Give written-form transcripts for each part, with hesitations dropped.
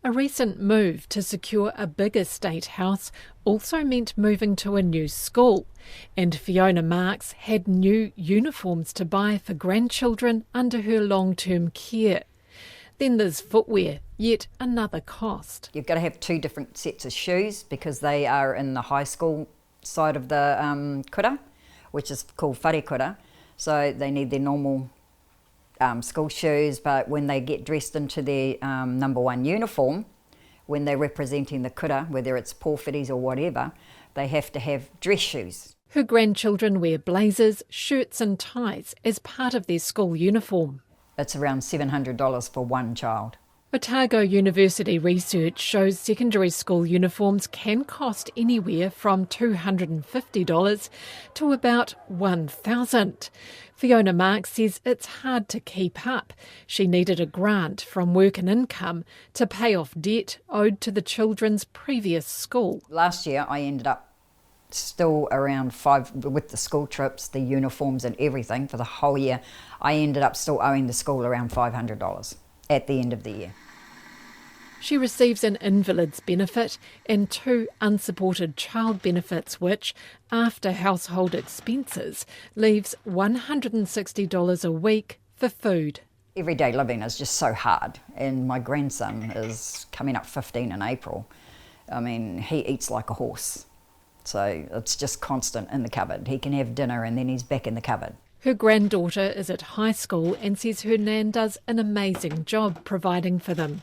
A recent move to secure a bigger state house also meant moving to a new school, and Fiona Marks had new uniforms to buy for grandchildren under her long-term care. Then there's footwear, yet another cost. You've got to have 2 different sets of shoes because they are in the high school side of the kura, which is called whare kura. So they need their normal school shoes, but when they get dressed into their number 1 uniform, when they're representing the kura, whether it's pōwhiris or whatever, they have to have dress shoes. Her grandchildren wear blazers, shirts and ties as part of their school uniform. It's around $700 for one child. Otago University research shows secondary school uniforms can cost anywhere from $250 to about $1,000. Fiona Marks says it's hard to keep up. She needed a grant from Work and Income to pay off debt owed to the children's previous school. Last year I ended up still around with the school trips, the uniforms and everything for the whole year. I ended up still owing the school around $500 at the end of the year. She receives an invalid's benefit and 2 unsupported child benefits, which, after household expenses, leaves $160 a week for food. Everyday living is just so hard, and my grandson is coming up 15 in April. I mean, he eats like a horse, so it's just constant in the cupboard. He can have dinner and then he's back in the cupboard. Her granddaughter is at high school and says her nan does an amazing job providing for them.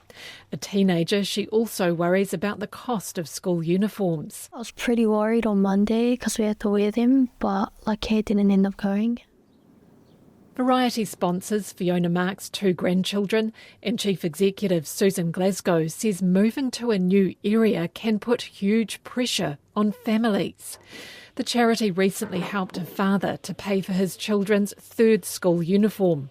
A teenager, she also worries about the cost of school uniforms. I was pretty worried on Monday because we had to wear them, but I didn't end up going. Variety sponsors Fiona Marks' 2 grandchildren, and Chief Executive Susan Glasgow says moving to a new area can put huge pressure on families. The charity recently helped a father to pay for his children's 3rd school uniform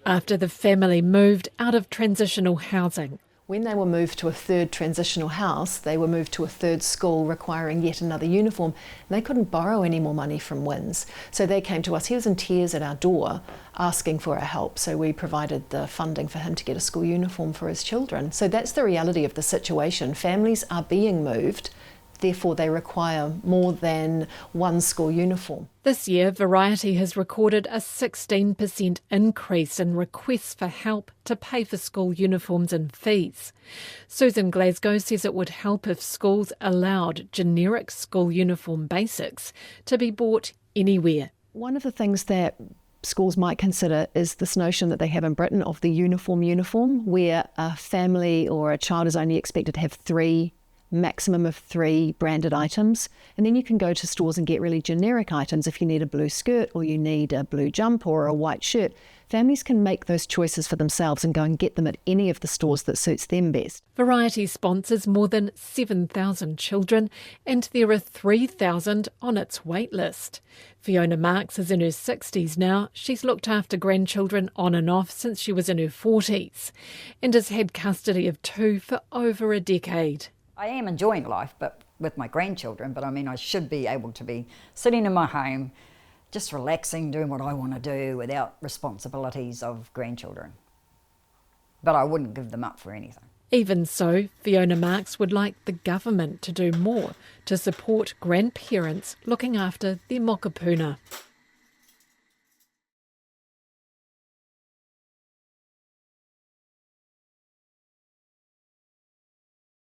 after the family moved out of transitional housing. When they were moved to a 3rd transitional house, they were moved to a 3rd school requiring yet another uniform, and they couldn't borrow any more money from WINS. So they came to us. He was in tears at our door asking for our help, so we provided the funding for him to get a school uniform for his children. So that's the reality of the situation. Families are being moved, therefore they require more than 1 school uniform. This year, Variety has recorded a 16% increase in requests for help to pay for school uniforms and fees. Susan Glasgow says it would help if schools allowed generic school uniform basics to be bought anywhere. One of the things that schools might consider is this notion that they have in Britain of the uniform, where a family or a child is only expected to have 3 maximum of 3 branded items, and then you can go to stores and get really generic items. If you need a blue skirt or you need a blue jumper or a white shirt, families can make those choices for themselves and go and get them at any of the stores that suits them best. Variety sponsors more than 7,000 children, and there are 3,000 on its wait list. Fiona Marks is in her 60s now. She's looked after grandchildren on and off since she was in her 40s and has had custody of 2 for over a decade. I am enjoying life but with my grandchildren, but I mean I should be able to be sitting in my home, just relaxing, doing what I want to do without responsibilities of grandchildren. But I wouldn't give them up for anything. Even so, Fiona Marks would like the government to do more to support grandparents looking after their mokopuna.